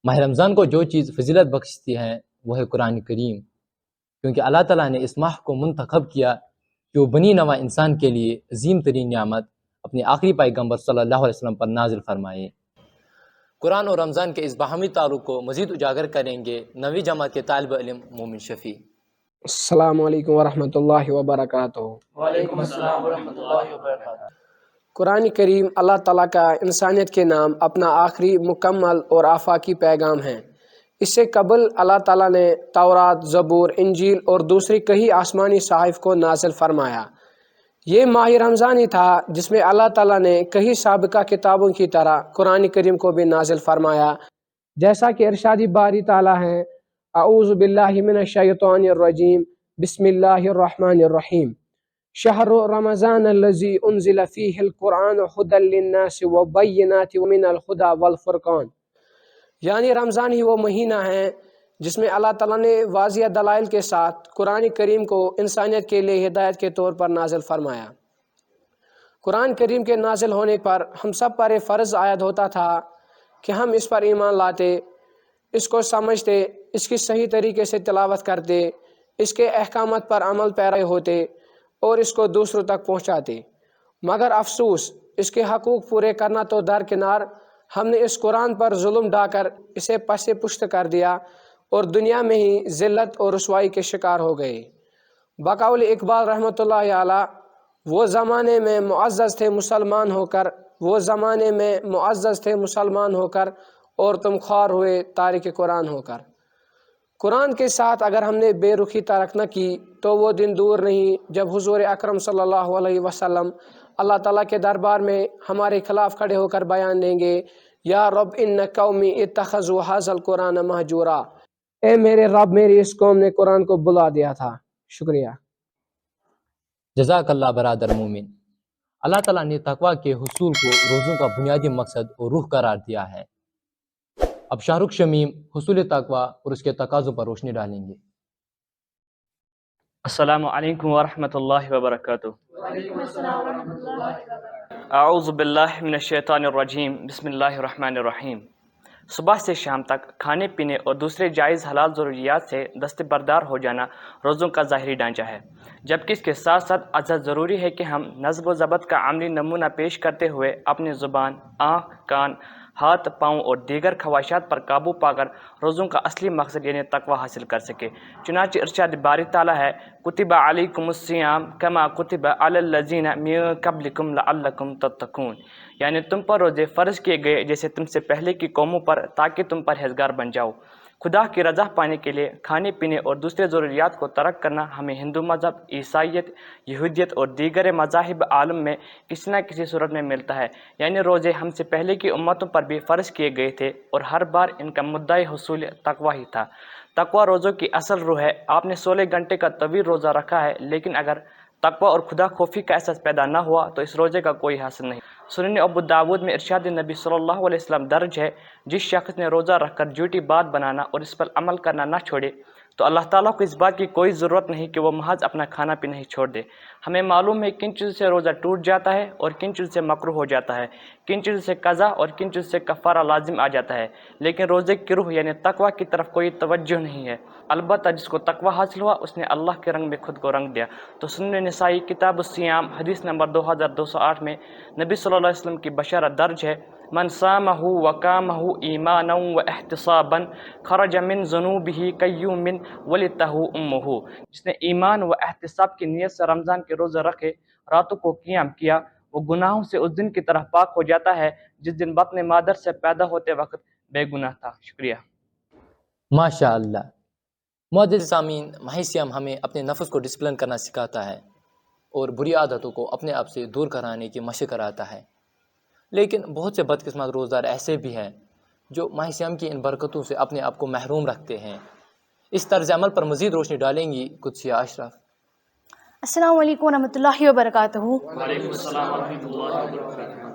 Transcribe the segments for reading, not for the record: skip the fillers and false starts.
ماہ رمضان کو جو چیز فضیلت بخشتی ہے وہ ہے قرآن کریم، کیونکہ اللہ تعالیٰ نے اس ماہ کو منتخب کیا کہ وہ بنی نوع انسان کے لیے عظیم ترین نعمت اپنے آخری پیغمبر صلی اللہ علیہ وسلم پر نازل فرمائے۔ قرآن اور رمضان کے اس باہمی تعلق کو مزید اجاگر کریں گے 9ویں جماعت کے طالب علم مومن شفیع۔ السلام علیکم ورحمۃ اللہ وبرکاتہ۔ وعلیکم السلام ورحمۃ اللہ وبرکاتہ۔ قرآن کریم اللہ تعالیٰ کا انسانیت کے نام اپنا آخری مکمل اور آفاقی پیغام ہے۔ اس سے قبل اللہ تعالیٰ نے تورات، زبور، انجیل اور دوسری کئی آسمانی صحائف کو نازل فرمایا۔ یہ ماہ رمضان ہی تھا جس میں اللہ تعالیٰ نے کئی سابقہ کتابوں کی طرح قرآن کریم کو بھی نازل فرمایا، جیسا کہ ارشاد باری تعالیٰ ہے: اعوذ باللہ من الشیطان الرجیم، بسم اللہ الرحمن الرحیم، شہر رمضان الذی انزل فیہ القرآن ھدی للناس وبینات من الھدی والفرقان، یعنی رمضان ہی وہ مہینہ ہے جس میں اللہ تعالیٰ نے واضح دلائل کے ساتھ قرآن کریم کو انسانیت کے لیے ہدایت کے طور پر نازل فرمایا۔ قرآن کریم کے نازل ہونے پر ہم سب پر یہ فرض عائد ہوتا تھا کہ ہم اس پر ایمان لاتے، اس کو سمجھتے، اس کی صحیح طریقے سے تلاوت کرتے، اس کے احکامات پر عمل پیرا ہوتے اور اس کو دوسروں تک پہنچاتے۔ مگر افسوس، اس کے حقوق پورے کرنا تو درکنار، ہم نے اس قرآن پر ظلم ڈھا کر اسے پس پشت کر دیا اور دنیا میں ہی ذلت اور رسوائی کے شکار ہو گئے۔ بقول اقبال رحمۃ اللہ علیہ، وہ زمانے میں معزز تھے مسلمان ہو کر، وہ زمانے میں معزز تھے مسلمان ہو کر، اور تم خوار ہوئے تارک قرآن ہو کر۔ قرآن کے ساتھ اگر ہم نے بے رخی ترک نہ کی تو وہ دن دور نہیں جب حضور اکرم صلی اللہ علیہ وسلم اللہ تعالیٰ کے دربار میں ہمارے خلاف کھڑے ہو کر بیان دیں گے: یا رب ان قومی اتخذوا ھذا القرآن مہجورا، اے میرے رب، میری اس قوم نے قرآن کو بلا دیا تھا۔ شکریہ۔ جزاک اللہ برادر مومن۔ اللہ تعالیٰ نے تقوی کے حصول کو روزوں کا بنیادی مقصد اور روح قرار دیا ہے۔ اب شاہ رخ شمیم حصول تقوی اور اس کے تقاضوں پر روشنی ڈالیں گے۔ السلام علیکم ورحمۃ اللہ وبرکاتہ۔ وعلیکم السلام ورحمۃ اللہ وبرکاتہ۔ اعوذ باللہ من الشیطان الرجیم، بسم اللہ الرحمن الرحیم۔ صبح سے شام تک کھانے پینے اور دوسرے جائز حلال ضروریات سے دستبردار ہو جانا روزوں کا ظاہری ڈھانچہ ہے، جبکہ اس کے ساتھ ساتھ ازحد ضروری ہے کہ ہم نظم و ضبط کا عملی نمونہ پیش کرتے ہوئے اپنی زبان، آنکھ، کان، ہاتھ، پاؤں اور دیگر خواہشات پر قابو پا کر روزوں کا اصلی مقصد یعنی تقوی حاصل کر سکے۔ چنانچہ ارشاد باری تعالیٰ ہے: کتب علیکم الصیام کما کتب علی الذین من قبلکم لعلکم تتقون، یعنی تم پر روزے فرض کیے گئے جیسے تم سے پہلے کی قوموں پر، تاکہ تم پرہیزگار بن جاؤ۔ خدا کی رضا پانے کے لیے کھانے پینے اور دوسرے ضروریات کو ترک کرنا ہمیں ہندو مذہب، عیسائیت، یہودیت اور دیگر مذاہب عالم میں کسی نہ کسی صورت میں ملتا ہے، یعنی روزے ہم سے پہلے کی امتوں پر بھی فرض کیے گئے تھے اور ہر بار ان کا مدعی حصول تقوی ہی تھا۔ تقوی روزوں کی اصل روح ہے۔ آپ نے 16 گھنٹے کا طویل روزہ رکھا ہے، لیکن اگر تقوی اور خدا خوفی کا احساس پیدا نہ ہوا تو اس روزے کا کوئی حاصل نہیں۔ سنن ابو داود میں ارشاد نبی صلی اللہ علیہ وسلم درج ہے: جس شخص نے روزہ رکھ کر جھوٹی بات بنانا اور اس پر عمل کرنا نہ چھوڑے تو اللہ تعالیٰ کو اس بات کی کوئی ضرورت نہیں کہ وہ محض اپنا کھانا پینا ہی چھوڑ دے۔ ہمیں معلوم ہے کن چیزوں سے روزہ ٹوٹ جاتا ہے اور کن چیزوں سے مکروہ ہو جاتا ہے، کن چیزوں سے قضا اور کن چیزوں سے کفارہ لازم آ جاتا ہے، لیکن روزے کی روح یعنی تقوی کی طرف کوئی توجہ نہیں ہے۔ البتہ جس کو تقوی حاصل ہوا اس نے اللہ کے رنگ میں خود کو رنگ دیا۔ تو سنن نسائی کتاب الصیام حدیث نمبر 2208 میں نبی صلی اللہ علیہ وسلم کی بشارت درج ہے: من صامہ وقامہ ایمانا واحتسابا خرج من ذنوبہ کیوم ولدتہ امہ، جس نے ایمان و احتساب کی نیت سے رمضان کے روزے رکھے، راتوں کو قیام کیا، وہ گناہوں سے اس دن کی طرح پاک ہو جاتا ہے جس دن بطن مادر سے پیدا ہوتے وقت بے گناہ تھا۔ شکریہ۔ ماشاء اللہ۔ معزز سامعین، ماہ سیام ہمیں اپنے نفس کو ڈسپلن کرنا سکھاتا ہے اور بری عادتوں کو اپنے آپ سے دور کرانے کی مشق کراتا ہے، لیکن بہت سے بدقسمت روزدار ایسے بھی ہیں جو ماہ سیام کی ان برکتوں سے اپنے آپ کو محروم رکھتے ہیں۔ اس طرز عمل پر مزید روشنی ڈالیں گی قدسیہ اشرف۔ السلام علیکم ورحمۃ اللہ وبرکاتہ۔ وعلیکم السلام ورحمۃ اللہ وبرکاتہ۔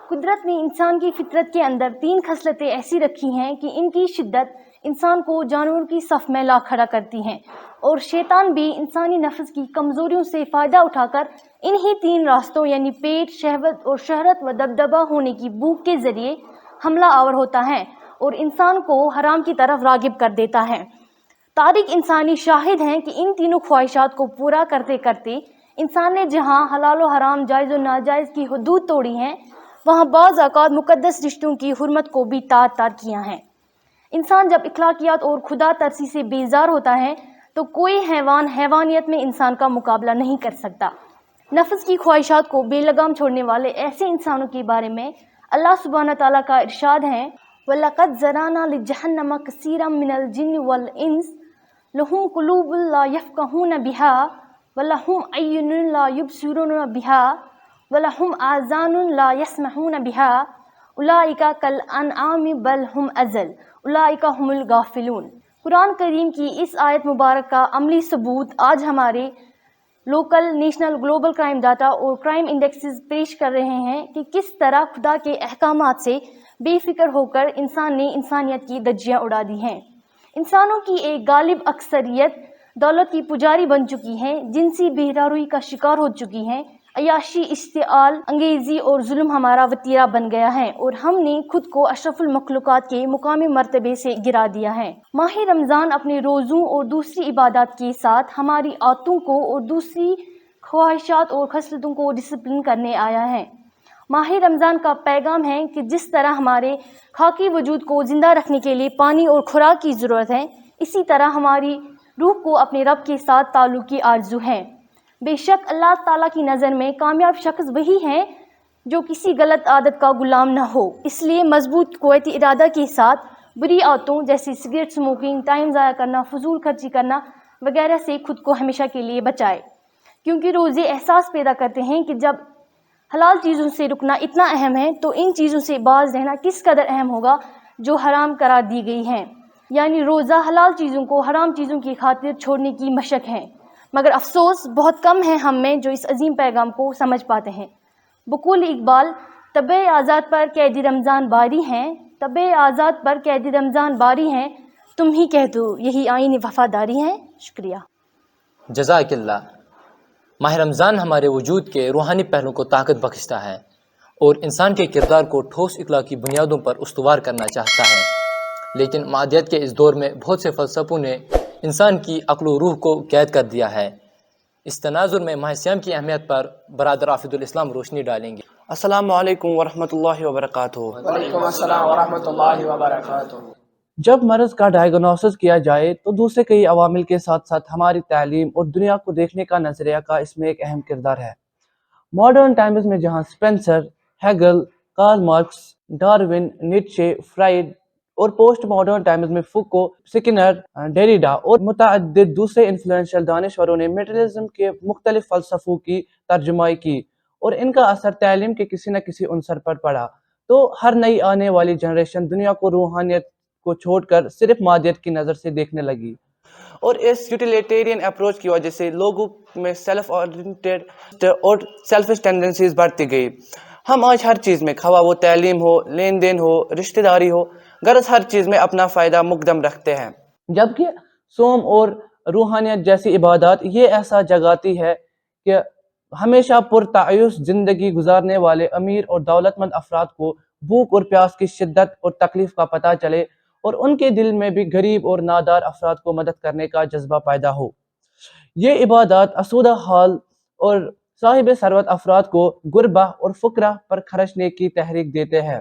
قدرت نے انسان کی فطرت کے اندر 3 خصلتیں ایسی رکھی ہیں کہ ان کی شدت انسان کو جانوروں کی صف میں لا کھڑا کرتی ہیں، اور شیطان بھی انسانی نفس کی کمزوریوں سے فائدہ اٹھا کر انہی 3 راستوں یعنی پیٹ، شہوت اور شہرت و دبدبہ ہونے کی بھوک کے ذریعے حملہ آور ہوتا ہے اور انسان کو حرام کی طرف راغب کر دیتا ہے۔ تاریخ انسانی شاہد ہیں کہ ان تینوں خواہشات کو پورا کرتے کرتے انسان نے جہاں حلال و حرام، جائز و ناجائز کی حدود توڑی ہیں، وہاں بعض اوقات مقدس رشتوں کی حرمت کو بھی تار تار کیا ہے۔ انسان جب اخلاقیات اور خدا ترسی سے بیزار ہوتا ہے تو کوئی حیوان حیوانیت میں انسان کا مقابلہ نہیں کر سکتا۔ نفس کی خواہشات کو بے لگام چھوڑنے والے ایسے انسانوں کے بارے میں اللہ سبحانہ تعالیٰ کا ارشاد ہے، وَلَقَدْ زَرَعْنَا لِجَهَنَّمَ كَثِيرًا مِنَ الْجِنِّ وَالْإِنسِ لَهُمْ قُلُوبٌ لَا يَفْقَهُونَ بِهَا وَلَهُمْ أَعْيُنٌ لَا يُبْصِرُونَ بِهَا وَلَهُمْ آذَانٌ لَا يَسْمَعُونَ بِهَا أُولَٰئِكَ كَالْأَنْعَامِ بَلْ هُمْ أَضَلُّ أُولَٰئِكَ هُمُ الْغَافِلُونَ۔ قرآن کریم کی اس آیت مبارک کا عملی ثبوت آج ہمارے local, national, global crime data اور کرائم انڈیکسز پیش کر رہے ہیں کہ کس طرح خدا کے احکامات سے بے فکر ہو کر انسان نے انسانیت کی دھجیاں اڑا دی ہیں۔ انسانوں کی ایک غالب اکثریت دولت کی پجاری بن چکی ہے، جنسی بہراروی کا شکار ہو چکی ہے، عیاشی، اشتعال انگیزی اور ظلم ہمارا وتیرہ بن گیا ہے اور ہم نے خود کو اشرف المخلوقات کے مقامی مرتبے سے گرا دیا ہے۔ ماہ رمضان اپنے روزوں اور دوسری عبادات کے ساتھ ہماری عادتوں کو اور دوسری خواہشات اور خصلتوں کو ڈسپلن کرنے آیا ہے۔ ماہ رمضان کا پیغام ہے کہ جس طرح ہمارے خاکی وجود کو زندہ رکھنے کے لیے پانی اور خوراک کی ضرورت ہے، اسی طرح ہماری روح کو اپنے رب کے ساتھ تعلق کی آرزو ہے۔ بے شک اللہ تعالیٰ کی نظر میں کامیاب شخص وہی ہے جو کسی غلط عادت کا غلام نہ ہو، اس لیے مضبوط قوت ارادہ کے ساتھ بری عادتوں جیسے سگریٹ اسموکنگ، ٹائم ضائع کرنا، فضول خرچی کرنا وغیرہ سے خود کو ہمیشہ کے لیے بچائے، کیونکہ روزے احساس پیدا کرتے ہیں کہ جب حلال چیزوں سے رکنا اتنا اہم ہے تو ان چیزوں سے باز رہنا کس قدر اہم ہوگا جو حرام قرار دی گئی ہیں۔ یعنی روزہ حلال چیزوں کو حرام چیزوں کی خاطر چھوڑنے کی مشق ہے، مگر افسوس بہت کم ہے ہم میں جو اس عظیم پیغام کو سمجھ پاتے ہیں۔ بقول اقبال، طبع آزاد پر قید رمضان باری ہیں، طبع آزاد پر قید رمضان باری ہیں، تم ہی کہہ دو یہی آئین وفاداری ہے۔ شکریہ۔ جزاک اللہ۔ ماہ رمضان ہمارے وجود کے روحانی پہلو کو طاقت بخشتا ہے اور انسان کے کردار کو ٹھوس اخلاقی بنیادوں پر استوار کرنا چاہتا ہے، لیکن معدیت کے اس دور میں بہت سے فلسفوں نے انسان کی عقل و روح کو قید کر دیا ہے۔ اس تناظر میں ماہ سیام کی اہمیت پر برادر آفد الاسلام روشنی ڈالیں گے۔ السلام علیکم ورحمۃ اللہ وبرکاتہ۔ وعلیکم السلام ورحمۃ اللہ وبرکاتہ۔ جب مرض کا ڈائیگنوسس کیا جائے تو دوسرے کئی عوامل کے ساتھ ساتھ ہماری تعلیم اور دنیا کو دیکھنے کا نظریہ کا اس میں ایک اہم کردار ہے۔ ماڈرن ٹائمز میں جہاں Spencer, Hegel, Karl Marx, Darwin, Nietzsche, Freud اور پوسٹ ماڈرن ٹائمز میں فوکو، سکنر، ڈیریڈا اور متعدد دوسرے انفلوئنشل دانشوروں نے میٹریلزم کے مختلف فلسفوں کی ترجمائی کی اور ان کا اثر تعلیم کے کسی نہ کسی عنصر پر پڑا، تو ہر نئی آنے والی جنریشن دنیا کو روحانیت کو چھوڑ کر صرف مادیت کی نظر سے دیکھنے لگی، اور اس یوٹیلیٹیرین اپروچ کی وجہ سے لوگوں میں سیلف اورینٹڈ اور سیلفش ٹینڈنسیز بڑھتی گئی۔ ہم آج ہر چیز میں، خواہ وہ تعلیم ہو، لین دین ہو، رشتہ داری ہو، غرض ہر چیز میں اپنا فائدہ مقدم رکھتے ہیں، جبکہ صوم اور روحانیت جیسی عبادات یہ احساس جگاتی ہے کہ ہمیشہ پرتعیش زندگی گزارنے والے امیر اور دولت مند افراد کو بھوک اور پیاس کی شدت اور تکلیف کا پتہ چلے اور ان کے دل میں بھی غریب اور نادار افراد کو مدد کرنے کا جذبہ پیدا ہو۔ یہ عبادات اسودہ حال اور صاحب ثروت افراد کو غربہ اور فقرہ پر خرچنے کی تحریک دیتے ہیں،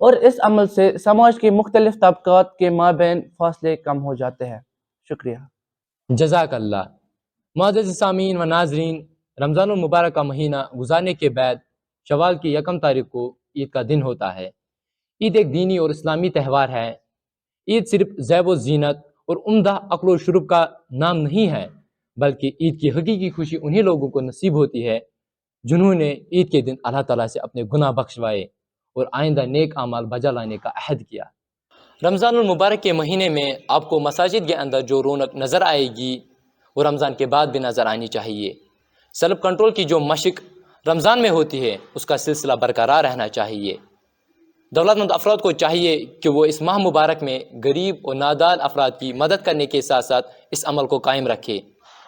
اور اس عمل سے سماج کے مختلف طبقات کے مابین فاصلے کم ہو جاتے ہیں۔ شکریہ۔ جزاک اللہ۔ معزز سامعین و ناظرین، رمضان المبارک کا مہینہ گزارنے کے بعد شوال کی 1 تاریخ کو عید کا دن ہوتا ہے۔ عید ایک دینی اور اسلامی تہوار ہے۔ عید صرف زیب و زینت اور عمدہ اکل و شرب کا نام نہیں ہے، بلکہ عید کی حقیقی خوشی انہی لوگوں کو نصیب ہوتی ہے جنہوں نے عید کے دن اللہ تعالیٰ سے اپنے گناہ بخشوائے اور آئندہ نیک اعمال بجا لانے کا عہد کیا۔ رمضان المبارک کے مہینے میں آپ کو مساجد کے اندر جو رونق نظر آئے گی وہ رمضان کے بعد بھی نظر آنی چاہیے۔ سیلف کنٹرول کی جو مشق رمضان میں ہوتی ہے اس کا سلسلہ برقرار رہنا چاہیے۔ دولت مند افراد کو چاہیے کہ وہ اس ماہ مبارک میں غریب اور نادار افراد کی مدد کرنے کے ساتھ ساتھ اس عمل کو قائم رکھے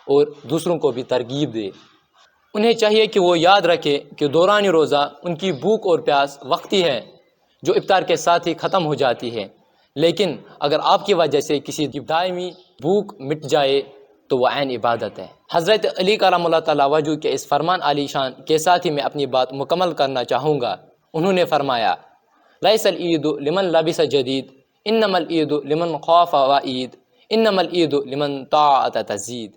اور دوسروں کو بھی ترغیب دے۔ انہیں چاہیے کہ وہ یاد رکھے کہ دوران روزہ ان کی بھوک اور پیاس وقتی ہے، جو افطار کے ساتھ ہی ختم ہو جاتی ہے، لیکن اگر آپ کی وجہ سے کسی کی دائمی بھوک مٹ جائے تو وہ عین عبادت ہے۔ حضرت علی کرم اللہ تعالیٰ وجہ کے اس فرمان عالی شان کے ساتھ ہی میں اپنی بات مکمل کرنا چاہوں گا۔ انہوں نے فرمایا، لیس العید لمن لبس جدید انما العید لمن خاف وعید انما العید لمن طاعت تزید۔